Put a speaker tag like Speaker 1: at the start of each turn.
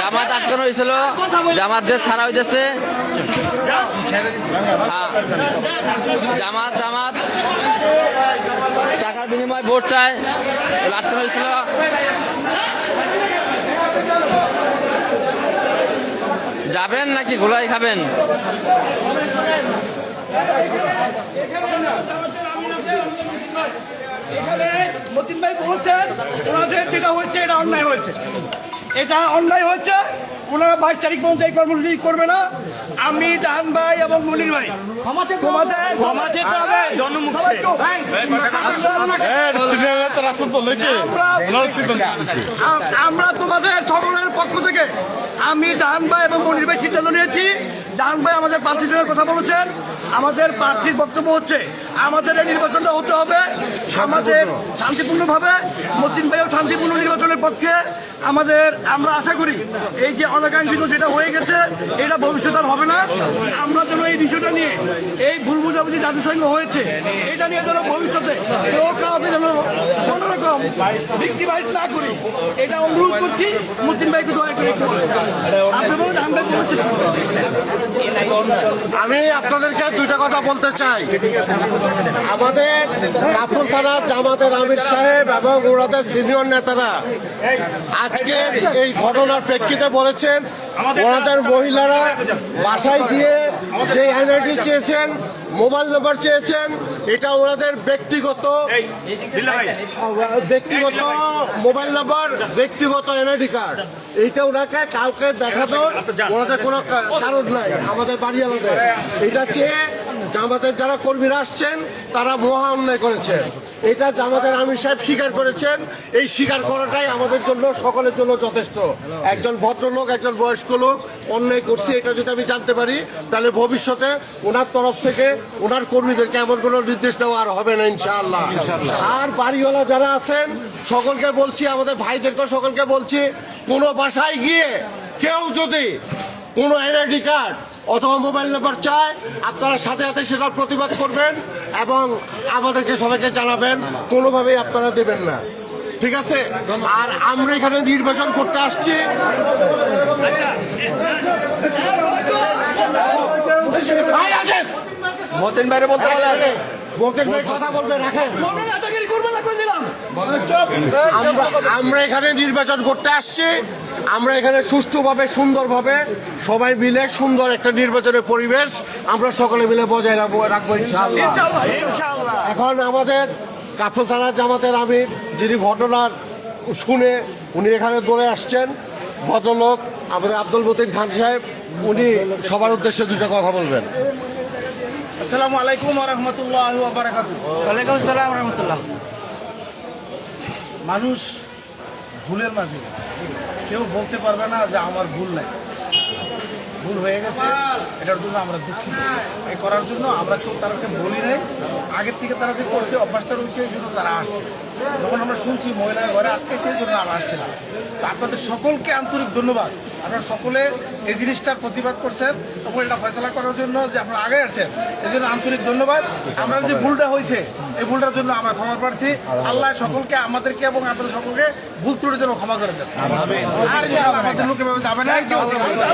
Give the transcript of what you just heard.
Speaker 1: জামাত আটকানো হয়েছিল, জামাতদের ছাড়া হইতেছে। জামাত টাকার বিনিময়ে ভোট চায়, আটকানো হয়েছিল। যাবেন নাকি ঘোলাই খাবেন?
Speaker 2: এখানে মতিন ভাই বলছেন ওনাদের যেটা হচ্ছে এটা অন্যায় হয়েছে, এটা অন্যায় হচ্ছে। ওনারা 22 তারিখ পর্যন্ত এই কর্মসূচি করবে না। আমি জাহান ভাই এবং মনির ভাই ক্ষমা চেতে হবে। আমরা তোমাদের সকলের পক্ষ থেকে আমি জাহান ভাই এবং মনির ভাই সিদ্ধান্ত নিয়েছি। জাহান ভাই আমাদের প্রার্থীর জন্য কথা বলেছেন। আমাদের প্রার্থীর বক্তব্য হচ্ছে আমাদের এই নির্বাচনটা হতে হবে আমাদের শান্তিপূর্ণভাবে। মতিন ভাইও শান্তিপূর্ণ নির্বাচনের পক্ষে। আমরা আশা করি এই যে অনাকাঙ্ক্ষিত যেটা হয়ে গেছে এটা ভবিষ্যৎ আর হবে না। আমরা যেন এই বিষয়টা নিয়ে এই ভুল বুঝাবুঝি জাতির সঙ্গে হয়েছে এটা নিয়ে যেন ভবিষ্যতে কেউ কাউকে যেন কোনোরকম ভিক্টিমাইজ না করি এটা অনুরোধ করছি। মতিন ভাইকে দয়া করে
Speaker 3: আমি আপনাদেরকে দুইটা কথা বলতে চাই। আমাদের কাফরুল থানার জামাতের আমির সাহেব এবং ওনাদের সিনিয়র নেতারা আজকে এই ঘটনার প্রেক্ষিতে বলেছেন ওনাদের মহিলারা বাসায় গিয়ে যে এনআইডি চেয়েছেন, মোবাইল নাম্বার চেয়েছেন, এটা ওনাদের ব্যক্তিগত মোবাইল নাম্বার, ব্যক্তিগত এনআইডি কার্ড। এইটা ওনাকে কাউকে দেখানোর ওনাদের কোনো কারণ নাই। আমাদের বাড়িওয়ালাদের এটা চেয়ে জামাতের যারা কর্মীরা আসছেন তারা মহা অন্যায় করেছেন। এটা জামাতের আমির সাহেব স্বীকার করেছেন। এই স্বীকার করাটাই আমাদের জন্য সকলের জন্য যথেষ্ট। একজন ভদ্রলোক, একজন বয়স্ক লোক অন্যায় করছে এটা যদি আমি জানতে পারি তাহলে ভবিষ্যতে ওনার তরফ থেকে ওনার কর্মীদেরকে এমন কোনো নির্দেশ দেওয়া আর হবে না ইনশাআল্লাহ। আর বাড়িওয়ালা যারা আছেন সকলকে বলছি, আমাদের ভাইদেরকে সকলকে বলছি, কোনো বাসায় গিয়ে কেউ যদি কোনো এনআইডি কার্ড অথবা মোবাইল নাম্বার চায় আপনারা সাথে সাথে সেটার প্রতিবাদ করবেন এবং আমাদেরকে সবাইকে জানাবেন। কোনোভাবেই আপনারা দেবেন না, ঠিক আছে? আর আমরা এখানে নির্বাচন করতে আসছি।
Speaker 1: মতিন ভাইরে বলতে পারলেন,
Speaker 3: মতিন ভাই কথা বলবে, রাখেন। আমরা এখানে নির্বাচন করতে আসছি। আমরা এখানে সুষ্ঠুভাবে সুন্দরভাবে সবাই মিলে সুন্দর একটা নির্বাচনের পরিবেশ আমরা সকলে মিলে বজায় রাখবো ইনশাআল্লাহ। এখন আমাদের কাফরুল থানা জামাতের আমির যিনি ঘটনার শুনে উনি এখানে দৌড়ে আসছেন, ভদ্রলোক আমাদের আব্দুল মতিন খান সাহেব, উনি সবার উদ্দেশ্যে দুটো কথা বলবেন।
Speaker 2: আসসালামু আলাইকুম ওয়া রাহমাতুল্লাহি ওয়া বারাকাতুহু।
Speaker 1: ওয়ালাইকুম আসসালাম ওয়া রাহমাতুল্লাহ।
Speaker 2: মানুষ ভুলের মাঝে কেউ বলতে পারবে না যে আমার ভুল নাই। ভুল হয়ে গেছে, এটার জন্য আমরা দুঃখিত। এই করার জন্য আমরা কেউ তাদেরকে বলি নাই। আগের থেকে তারা যে করছে অভ্যাসটা রয়েছে এই জন্য তারা আসছে। যখন আমরা শুনছি মহিলার ঘরে আটকে সেই জন্য আমরা আসছিলাম। তো আপনাদের সকলকে আন্তরিক ধন্যবাদ। আপনারা সকলে এই জিনিসটার প্রতিবাদ করছেন এবং এটা ফয়সলা করার জন্য যে আপনারা আগে আসছেন এই জন্য আন্তরিক ধন্যবাদ। আমরা যে ভুলটা হয়েছে এই ভুলটার জন্য আমরা ক্ষমা প্রার্থী। আল্লাহ সকলকে আমাদেরকে এবং আপনাদের সকলকে ভুল ত্রুটির জন্য ক্ষমা করে দেন। আর আমাদের লোকে যাবে না।